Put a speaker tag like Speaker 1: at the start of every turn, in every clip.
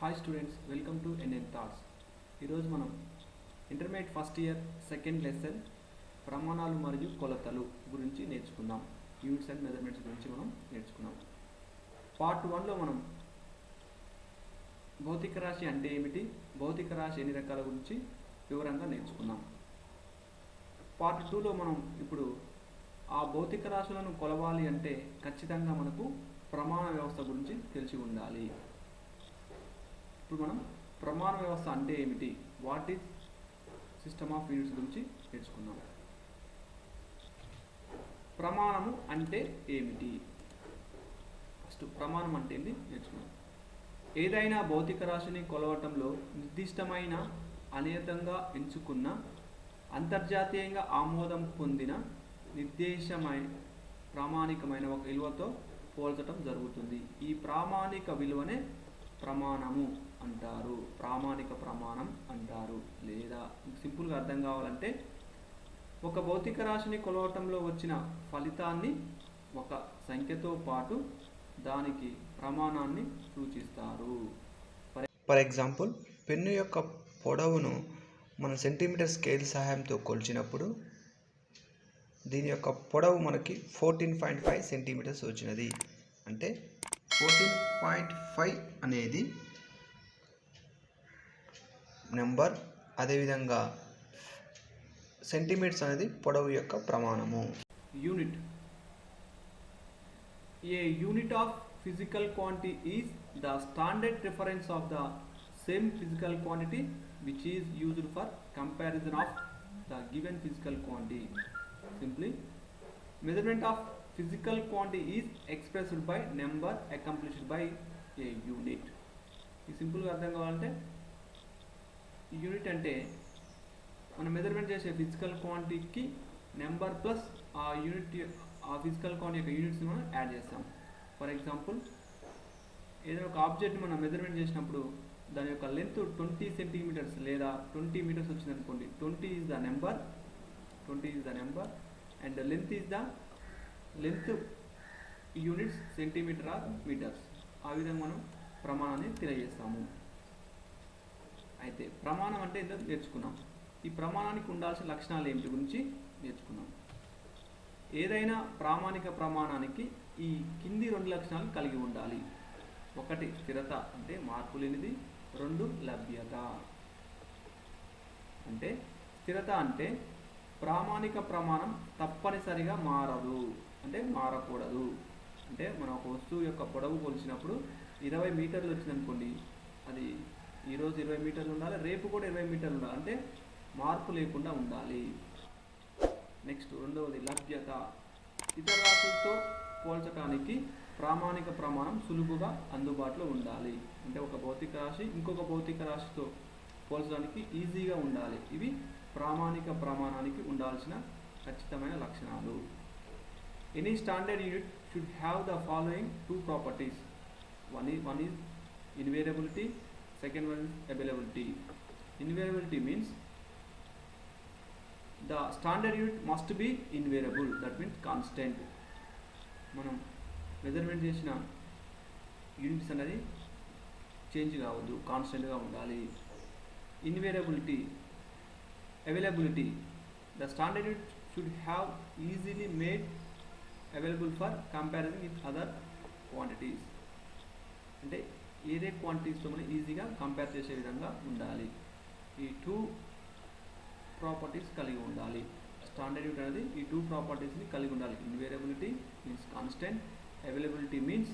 Speaker 1: Hi students, welcome to NN thoughts. ఈరోజు మనం intermediate first year second lesson ప్రమాణాలు మరియు కొలతలు గురించి నేర్చుకుందాం. యూనిట్స్ అండ్ మెజర్మెంట్స్ గురించి మనం నేర్చుకున్నాం. పార్ట్ 1లో మనం భౌతిక రాశి అంటే ఏమిటి, భౌతిక రాశి ఎన్ని రకాల గురించి వివరంగా నేర్చుకున్నాం. పార్ట్ 2లో మనం ఇప్పుడు ఆ భౌతిక రాశులను కొలవాలి అంటే ఖచ్చితంగా మనకు ప్రమాణ వ్యవస్థ గురించి తెలిసి ఉండాలి. ఇప్పుడు మనం ప్రమాణ వ్యవస్థ అంటే ఏమిటి, what is system of units గురించి నేర్చుకున్నాం. ప్రమాణము అంటే ఏమిటి, ఫస్ట్ ప్రమాణం అంటే ఏంటి నేర్చుకున్నాం. ఏదైనా భౌతిక రాశిని కొలవటంలో నిర్దిష్టమైన అనియతంగా ఎంచుకున్న అంతర్జాతీయంగా ఆమోదం పొందిన ప్రామాణికమైన ఒక విలువతో పోల్చటం జరుగుతుంది. ఈ ప్రామాణిక విలువనే ప్రమాణము అంటారు, ప్రామాణిక ప్రమాణం అంటారు. లేదా సింపుల్గా అర్థం కావాలంటే ఒక భౌతిక రాశిని కొలవటంలో వచ్చిన ఫలితాన్ని ఒక సంఖ్యతో పాటు దానికి ప్రమాణాన్ని సూచిస్తారు.
Speaker 2: ఫర్ ఎగ్జాంపుల్, పెన్ను యొక్క పొడవును మన సెంటీమీటర్ స్కేల్ సహాయంతో కొలిచినప్పుడు దీని యొక్క పొడవు మనకి 14.5 సెంటీమీటర్స్ వచ్చినది. అంటే 14.5 అనేది నెంబర్, అదేవిధంగా సెంటీమీటర్స్ అనేది పొడవు యొక్క ప్రమాణము.
Speaker 1: Unit. A unit of physical quantity is the standard reference of the same physical quantity which is used for comparison of the given physical quantity. Simply, measurement of physical quantity is expressed by number accomplished by a unit. ఈ సింపుల్గా అర్థం కావాలంటే unit అంటే మనం measurement చేసే physical క్వాంటిటీకి number plus ఆ unit, ఆ ఫిజికల్ క్వాంటిటీ యొక్క యూనిట్స్ని మనం యాడ్ చేస్తాం. ఫర్ ఎగ్జాంపుల్, ఏదైనా ఒక ఆబ్జెక్ట్ని మనం మెజర్మెంట్ చేసినప్పుడు దాని యొక్క లెంత్ 20 సెంటీమీటర్స్ లేదా 20 మీటర్స్ వచ్చింది అనుకోండి. 20 is the number and length is the length units centimetre or metres. ఆ విధంగా మనం ప్రమాణాన్ని తెలియజేస్తాము. అయితే ప్రమాణం అంటే ఏంటో నేర్చుకున్నాం. ఈ ప్రమాణానికి ఉండాల్సిన లక్షణాలు ఏమిటి గురించి నేర్చుకున్నాం. ఏదైనా ప్రామాణిక ప్రమాణానికి ఈ కింది 2 లక్షణాలు కలిగి ఉండాలి. 1 స్థిరత అంటే మార్పు లేనిది. 2 లభ్యత. అంటే స్థిరత అంటే ప్రామాణిక ప్రమాణం తప్పనిసరిగా మారదు, అంటే మారకూడదు. అంటే మనం ఒక వస్తువు యొక్క పొడవు కొలిచినప్పుడు 20 మీటర్లు వచ్చిందనుకోండి, అది ఈరోజు 20 మీటర్లు ఉండాలి, రేపు కూడా 20 మీటర్లు ఉండాలి, అంటే మార్పు లేకుండా ఉండాలి. నెక్స్ట్ రెండవది లభ్యత. ఇతర రాశులతో పోల్చడానికి ప్రామాణిక ప్రమాణం సులువుగా అందుబాటులో ఉండాలి. అంటే ఒక భౌతిక రాశి ఇంకొక భౌతిక రాశితో పోల్చడానికి ఈజీగా ఉండాలి. ఇవి ప్రామాణిక ప్రమాణానికి ఉండాల్సిన ఖచ్చితమైన లక్షణాలు. Any standard unit should have the following 2 properties. One is invariability, second one is availability. Invariability means the standard unit must be invariable, that means constant. మనం మెజర్మెంట్ చేసిన యూనిట్స్ అనేది చేంజ్ కావద్దు, కాన్స్టెంట్గా ఉండాలి. Availability, the standard unit should have easily made available for comparison with other quantities. అంటే ఏదే క్వాంటిటీస్తో మనం ఈజీగా కంపేర్ చేసే విధంగా ఉండాలి. ఈ 2 ప్రాపర్టీస్ కలిగి ఉండాలి. స్టాండర్డ్ యూనిట్ అనేది ఈ 2 ప్రాపర్టీస్ని కలిగి ఉండాలి. ఇన్వేరియబిలిటీ మీన్స్ కాన్స్టెంట్, అవైలబిలిటీ మీన్స్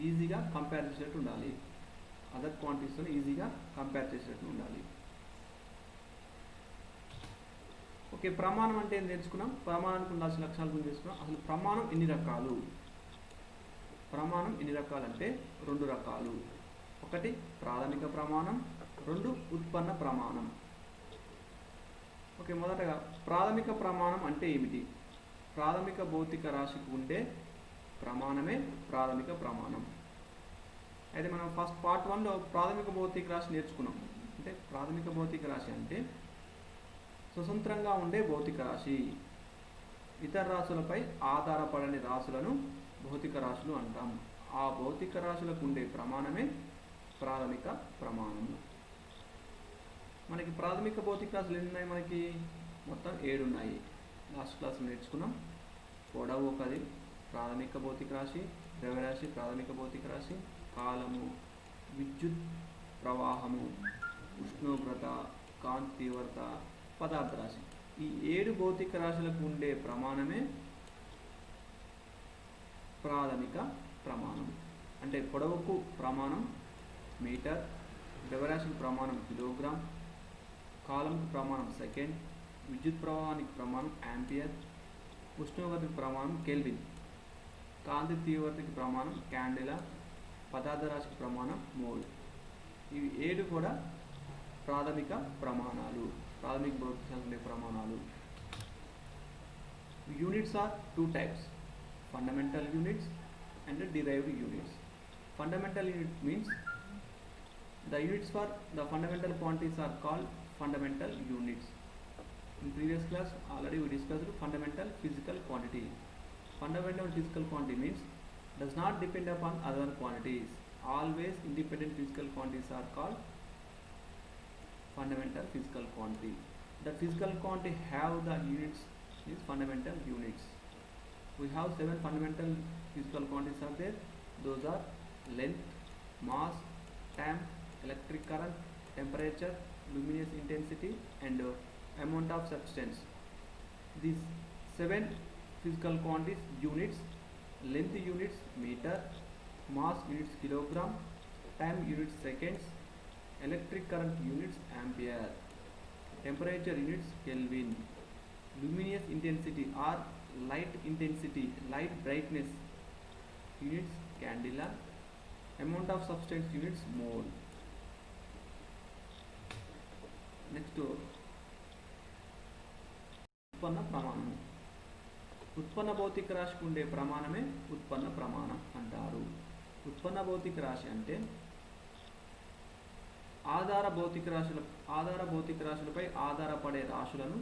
Speaker 1: ఈజీగా కంపేర్ చేసేటట్టు ఉండాలి, అదర్ క్వాంటిటీస్తో ఈజీగా కంపేర్ చేసేటట్టు ఉండాలి. ఓకే, ప్రమాణం అంటే ఏం నేర్చుకున్నాం, ప్రమాణానికి ఉండాల్సిన లక్షణాల గురించి నేర్చుకున్నాం. అసలు ప్రమాణం ఎన్ని రకాలు? ప్రమాణం ఎన్ని రకాలంటే 2 రకాలు. 1 ప్రాథమిక ప్రమాణం, 2 ఉత్పన్న ప్రమాణం. ఓకే, మొదటగా ప్రాథమిక ప్రమాణం అంటే ఏమిటి? ప్రాథమిక భౌతిక రాశికి ఉండే ప్రమాణమే ప్రాథమిక ప్రమాణం. అయితే మనం ఫస్ట్ పార్ట్ 1లో ప్రాథమిక భౌతిక రాశి నేర్చుకున్నాం. అంటే ప్రాథమిక భౌతిక రాశి అంటే స్వతంత్రంగా ఉండే భౌతిక రాశి. ఇతర రాశులపై ఆధారపడని రాశులను భౌతిక రాశులు అంటాం. ఆ భౌతిక రాశులకు ఉండే ప్రమాణమే ప్రాథమిక ప్రమాణము. మనకి ప్రాథమిక భౌతిక రాశులు ఎన్ని ఉన్నాయి? మనకి మొత్తం 7 ఉన్నాయి. లాస్ట్ క్లాస్లో నేర్చుకున్నాం. పొడవు ఒకది ప్రాథమిక భౌతిక రాశి, ద్రవ్యరాశి ప్రాథమిక భౌతిక రాశి, కాలము, విద్యుత్ ప్రవాహము, ఉష్ణోగ్రత, కాంతి తీవ్రత, పదార్థ రాశి. ఈ 7 భౌతిక రాశులకు ఉండే ప్రమాణమే ప్రాథమిక ప్రమాణం. అంటే పొడవుకు ప్రమాణం మీటర్, ద్రవ్యరాశికి ప్రమాణం కిలోగ్రామ్, కాలంకు ప్రమాణం సెకండ్, విద్యుత్ ప్రవాహానికి ప్రమాణం యాంపియర్, ఉష్ణోగ్రతకి ప్రమాణం కెల్విన్, కాంతి తీవ్రతకి ప్రమాణం క్యాండిలా, పదార్థ రాశికి ప్రమాణం మోల్. ఇవి 7 కూడా ప్రాథమిక ప్రమాణాలు, ప్రాథమిక భౌతిక శాస్త్ర ప్రమాణాలు. Units are 2 types, fundamental units and derived units. Fundamental unit means the units for the fundamental quantities are called fundamental units. In previous class already we discussed fundamental physical quantity. Fundamental physical quantity means does not depend upon other quantities. Always independent physical quantities are called fundamental physical quantity. The physical quantity have the units is fundamental units. We have 7 fundamental physical quantities are there. Those are length, mass, time, electric current, temperature, luminous intensity and amount of substance. These 7 physical quantities units: length units meter, mass units kilogram, time units seconds, electric current units ampere, temperature units Kelvin, luminous intensity or light intensity, light brightness units candela, amount of substance units mole. Next, ఉత్పన్న ప్రమాణము. ఉత్పన్న భౌతిక రాశికి ఉండే ప్రమాణమే ఉత్పన్న ప్రమాణం అంటారు. ఉత్పన్న భౌతిక రాశి అంటే ఆధార భౌతిక రాశులపై ఆధారపడే రాశులను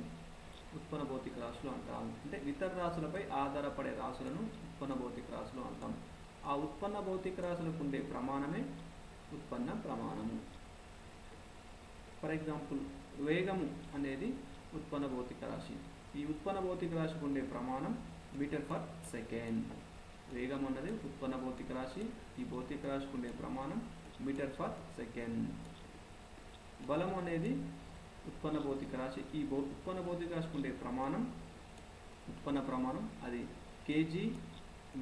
Speaker 1: ఉత్పన్న భౌతిక రాశులు అంటాము. అంటే ఇతర రాశులపై ఆధారపడే రాశులను ఉత్పన్న భౌతిక రాశులు అంటాం. ఆ ఉత్పన్న భౌతిక రాశులకు ఉండే ప్రమాణమే ఉత్పన్న ప్రమాణము. ఫర్ ఎగ్జాంపుల్, వేగము అనేది ఉత్పన్న భౌతిక రాశి. ఈ ఉత్పన్న భౌతిక రాశికి ఉండే ప్రమాణం మీటర్ ఫర్ సెకండ్. వేగం అన్నది ఉత్పన్న భౌతిక రాశి. ఈ భౌతిక రాశికి ఉండే ప్రమాణం మీటర్ ఫర్ సెకండ్. బలం అనేది ఉత్పన్న భౌతిక రాశి. ఈ ఉత్పన్న భౌతిక రాశికి ఉండే ప్రమాణం ఉత్పన్న ప్రమాణం అది KG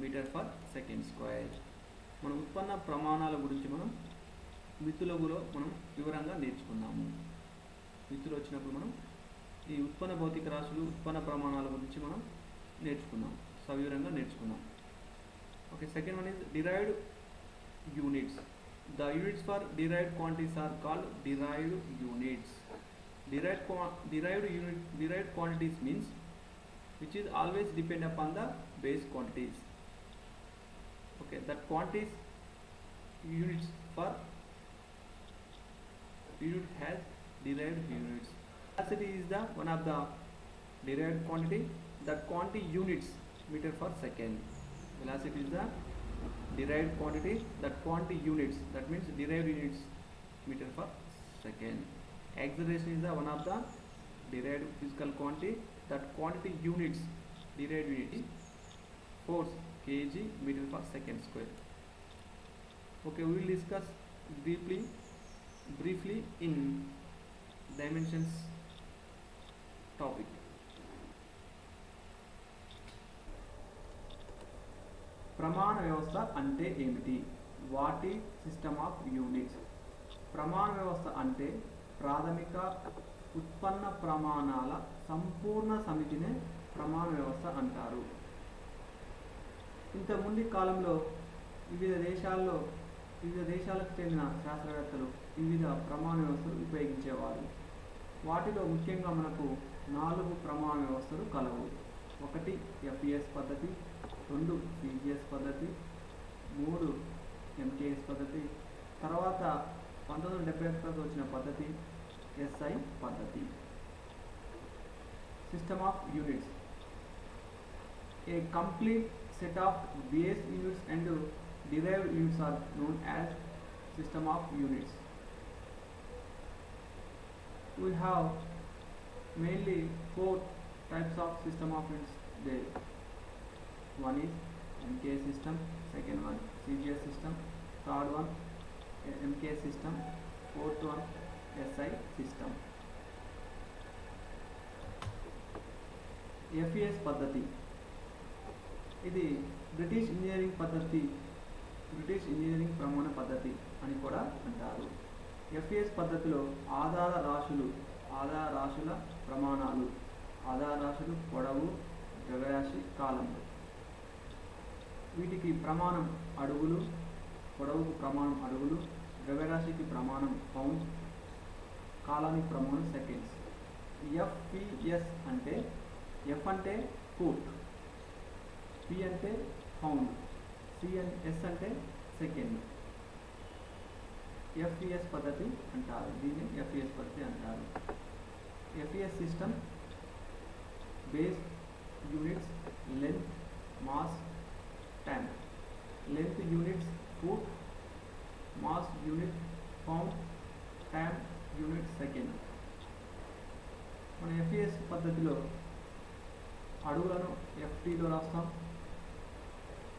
Speaker 1: metre per second square. మన ఉత్పన్న ప్రమాణాల గురించి మనం మితులగులో మనం వివరంగా నేర్చుకున్నాము. మితులు వచ్చినప్పుడు మనం ఈ ఉత్పన్న భౌతిక రాశులు ఉత్పన్న ప్రమాణాల గురించి మనం నేర్చుకున్నాం, సవివరంగా నేర్చుకున్నాం. Okay, second one is derived units. The units for derived quantities are called derived units. Derived quantities means which is always depend upon the base quantities. Okay, that quantities units for unit has derived units. Velocity is the one of the derived quantity. That quantity units meter per second. Velocity is the derived quantity. That quantity units, that means derived units meter per second. Acceleration is the one of the derived physical quantity. That quantity units derived unit. Force kg meter per second square. Okay, we will discuss briefly in dimensions topic. ప్రమాణ వ్యవస్థ అంటే ఏమిటి? What is system of units? ప్రమాణ వ్యవస్థ అంటే ప్రాథమిక ఉత్పన్న ప్రమాణాల సంపూర్ణ సమితినే ప్రమాణ వ్యవస్థ అంటారు. ఇంతకుముందు కాలంలో వివిధ దేశాలకు చెందిన శాస్త్రవేత్తలు వివిధ ప్రమాణ వ్యవస్థలు ఉపయోగించేవారు. వాటిలో ముఖ్యంగా మనకు 4 ప్రమాణ వ్యవస్థలు కలవు. 1 FES పద్ధతి, 2 CGS పద్ధతి, 3 MKS పద్ధతి, తర్వాత 1971 వచ్చిన పద్ధతి SI పద్ధతి. System of units. A complete set of base units and derived units are known as system of units. We have mainly 4 types of system of units there. One is MK system, second one CGS system, third one MK system, fourth one SI system. FES పద్ధతి ఇది British engineering ప్రమాణ పద్ధతి అని కూడా అంటారు. FES పద్ధతిలో ఆధార రాశుల ప్రమాణాలు, ఆధార రాశులు పొడవు, ద్రవ్యరాశి, కాలములు. వీటికి ప్రమాణం అడుగులు, పొడవుకు ప్రమాణం అడుగులు, ద్రవ్యరాశికి ప్రమాణం పౌండ్, కాలానికి ప్రమాణం సెకండ్స్. FPS అంటే F అంటే ఫూట్, P అంటే పౌండ్, S అంటే సెకండ్. FES పద్ధతి అంటారు. దీన్ని FES పద్ధతి అంటారు. FES system base units length, mass, time. Length units foot, mass unit pound, time unit second. మన FES పద్ధతిలో అడుగులను FTలో రాస్తాం,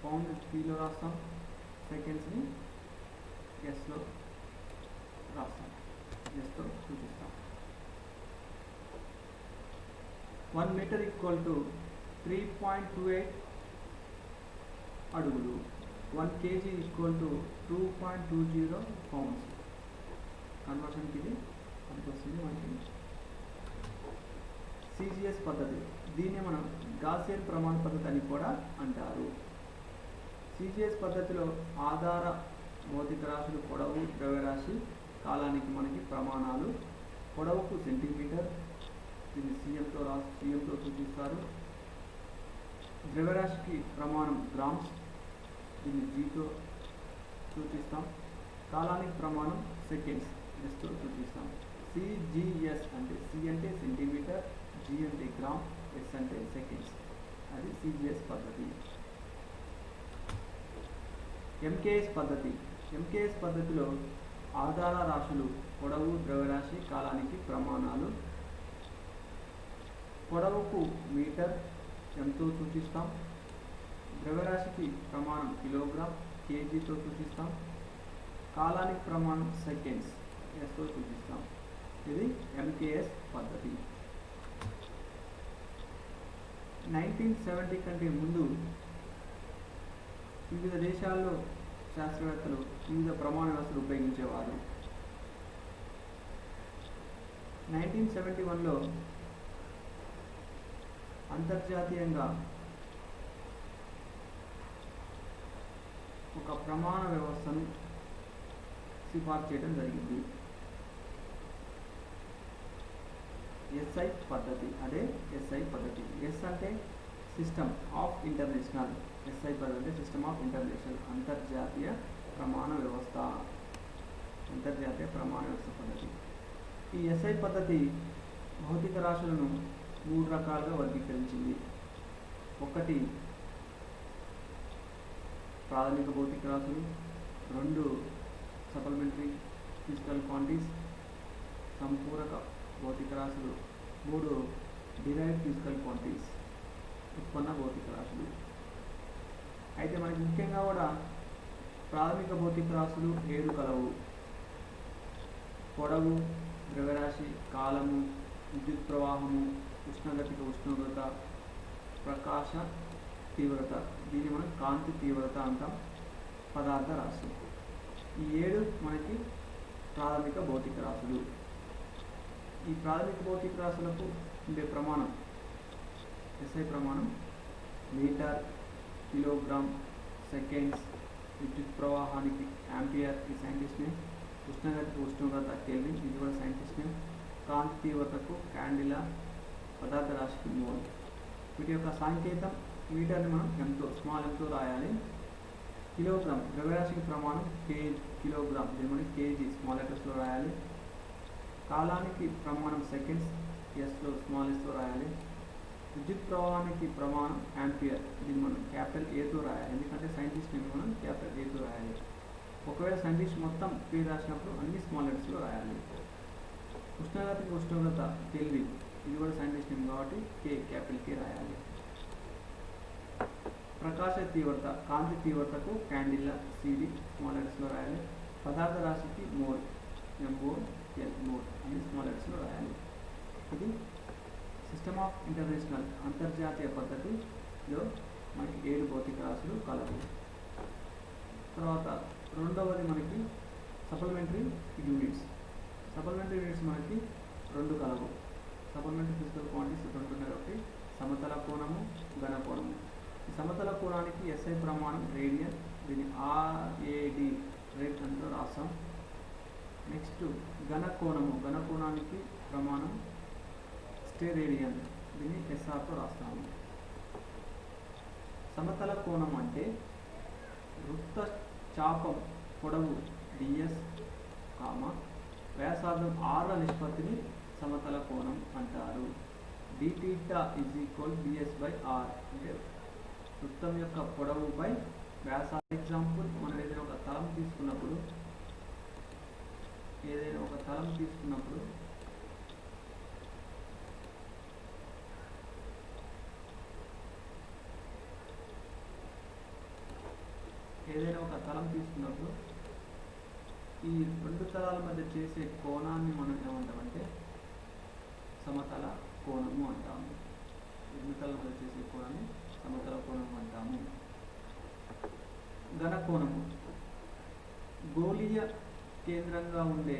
Speaker 1: పౌండ్ Pలో రాస్తాం, సెకండ్స్ని Sలో రాస్తాం, Sతో సూచిస్తాం. 1 మీటర్ ఈక్వల్ టు 3.28 అడుగులు. 1 kg ఈక్వల్ టు 2.20 పౌండ్స్. కన్వర్షన్కి ఇది మనకు వస్తుంది. మనకి CGS పద్ధతి, దీన్ని మనం గాసియన్ ప్రమాణ పద్ధతి అని కూడా అంటారు. CGS పద్ధతిలో ఆధార భౌతిక రాశులు పొడవు, ద్రవ్యరాశి, కాలానికి మనకి ప్రమాణాలు. పొడవుకు సెంటీమీటర్, దీన్ని CMతో సూచిస్తారు. ద్రవ్యరాశికి ప్రమాణం గ్రామ్స్, దీన్ని Gతో సూచిస్తాం. కాలానికి ప్రమాణం సెకండ్స్, Sతో సూచిస్తాం. CGS అంటే C అంటే సెంటీమీటర్, G అంటే గ్రామ్, S అంటే సెకండ్స్. అది CGS పద్ధతి. MKS పద్ధతి. MKS పద్ధతిలో ఆధార రాశులు పొడవు, ద్రవ్యరాశి, కాలానికి ప్రమాణాలు. పొడవుకు మీటర్, Mతో సూచిస్తాం. ద్రవ్యరాశికి ప్రమాణం కిలోగ్రామ్, kgతో సూచిస్తాం. కాలానికి ప్రమాణం సెకండ్స్, Sతో సూచిస్తాం. ఇది MKS పద్ధతి. 1970 కంటే ముందు వివిధ దేశాల్లో శాస్త్రవేత్తలు వివిధ ప్రమాణ వ్యవస్థలు ఉపయోగించేవారు. 1971లో అంతర్జాతీయంగా ఒక ప్రమాణ వ్యవస్థను సిఫార్సు చేయడం జరిగింది. SI పద్ధతి, అదే SI పద్ధతి. S అంటే సిస్టమ్ ఆఫ్ ఇంటర్నేషనల్, SI పద్ధతి అంటే సిస్టమ్ ఆఫ్ ఇంటర్నేషనల్, అంతర్జాతీయ ప్రమాణ వ్యవస్థ పద్ధతి. ఈ SI పద్ధతి భౌతిక రాశులను 3 రకాలుగా వర్గీకరించింది. ఒకటి ప్రాథమిక భౌతిక రాశులు, 2 సప్లిమెంటరీ ఫిజికల్ క్వాంటిటీస్ సంపూరక భౌతిక రాశులు, 3 డిరైవ్డ్ ఫిజికల్ క్వాంటిటీస్ ఉత్పన్న భౌతిక రాశులు. అయితే మనకి ముఖ్యంగా కూడా ప్రాథమిక భౌతిక రాశులు 7 కలవు. పొడవు, ద్రవ్యరాశి, కాలము, విద్యుత్ ప్రవాహము, ఉష్ణగతిక ఉష్ణోగ్రత, ప్రకాశ తీవ్రత, దీన్ని మనం కాంతి తీవ్రత అంటాం, పదార్థ రాశి. ఈ 7 మనకి ప్రాథమిక భౌతిక రాశులు. ఈ ప్రాథమిక భౌతిక రాశులకు ఉండే ప్రమాణం SI ప్రమాణం మీటర్, కిలోగ్రామ్, సెకండ్స్, విద్యుత్ ప్రవాహానికి యాంపియర్, ఈ సైంటిస్ట్ నేమ్, ఉష్ణగతికి ఉష్ణోగ్రత కెల్విన్, ఇది కూడా సైంటిస్ట్ నేమ్, కాంతి తీవ్రతకు క్యాండిలా, పదార్థ రాశికి మోల్. వీటి యొక్క సాంకేతం మీటర్ని మనం ఎంతో స్మాల్ ఎంతో రాయాలి. కిలోగ్రామ్ ద్రవ్యరాశికి ప్రమాణం కిలోగ్రామ్, దీన్ని మనం కేజీ స్మాల్ లెటర్స్లో రాయాలి. కాలానికి ప్రమాణం సెకండ్స్, ఎస్లో స్మాల్ ఎస్తో రాయాలి. విద్యుత్ ప్రవాహానికి ప్రమాణం యాంపియర్, దీన్ని మనం క్యాపిటల్ ఏతో రాయాలి, ఎందుకంటే సైంటిస్ట్ నేమ్ మనం క్యాపిటల్ ఏతో రాయాలి. ఒకవేళ సైంటిస్ట్ మొత్తం పేరు రాసినప్పుడు అన్ని స్మాల్ లెటర్స్లో రాయాలి. ఉష్ణోగ్రత కెల్విన్, ఇది కూడా సైంటిస్ట్ నేమ్ కాబట్టి క్యాపిటల్ కే రాయాలి. ప్రకాశ తీవ్రత, కాంతి తీవ్రతకు క్యాండిల్లా, సిడి స్మాల్ లెటర్స్లో రాయాలి. పదార్థ రాశికి మోల్, ఎంఓఎల్, మోల్ అన్ని స్మాల్ లెటర్స్లో రాయాలి. ఇది సిస్టమ్ ఆఫ్ ఇంటర్నేషనల్, అంతర్జాతీయ పద్ధతిలో మనకి 7 భౌతిక రాశులు కలవు. తర్వాత రెండవది మనకి సప్లిమెంటరీ యూనిట్స్. సప్లిమెంటరీ యూనిట్స్ మనకి 2 కలవు. సప్లిమెంటరీ ఫిజికల్ క్వాంటిటీస్ 2 ఉన్నాయి. ఒకటి సమతల కోణము, ఘన కోణము. ఈ సమతల కోణానికి SI ప్రమాణం రేడియన్, దీన్ని RAD రేట్ అంటూ రాస్తాం. నెక్స్ట్ ఘన కోణానికి ప్రమాణం స్టెరేడియన్, దీన్ని SRతో రాస్తాము. సమతల కోణం అంటే వృత్త చాపం పొడవు DS, వ్యాసార్థం R నిష్పత్తిని సమతల కోణం అంటారు. dθ ds/r అంటే వృత్తం యొక్క పొడవు బై వ్యాసార్థం. ఎగ్జాంపుల్, మనం ఏదైనా ఒక తలం తీసుకున్నప్పుడు ఈ 2 తలాల మధ్య చేసే కోణాన్ని మనం ఏమంటామంటే సమతల కోణము అంటాము. 2 తలాల మధ్య చేసే కోణాన్ని సమతల కోణము అంటాము. ఘన కోణము గోళీయ కేంద్రంగా ఉండే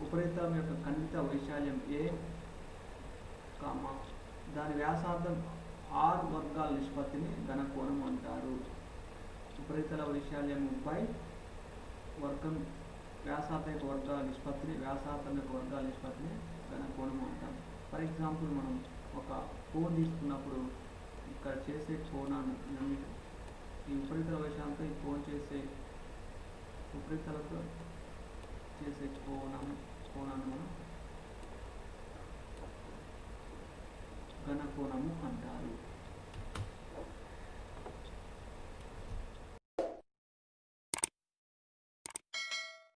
Speaker 1: ఉపరితలం యొక్క ఖండిత వైశాల్యం A, దాని వ్యాసార్థం R వర్గాల నిష్పత్తిని ఘన కోణం అంటారు. ఉపరితల వైశాల్యము బై వర్గం వ్యాసార్థం యొక్క వర్గాల నిష్పత్తిని ఘన కోణం అంటాం. ఫర్ ఎగ్జాంపుల్, మనం ఒక కోన్ తీసుకున్నప్పుడు ఇక్కడ చేసే కోణాన్ని, ఈ ఉపరితల వైశాల్యంతో ఈ కోన్ చేసే ఉపరితలతో చేసే కోణాన్ని మనం ఘన కోణము అంటారు.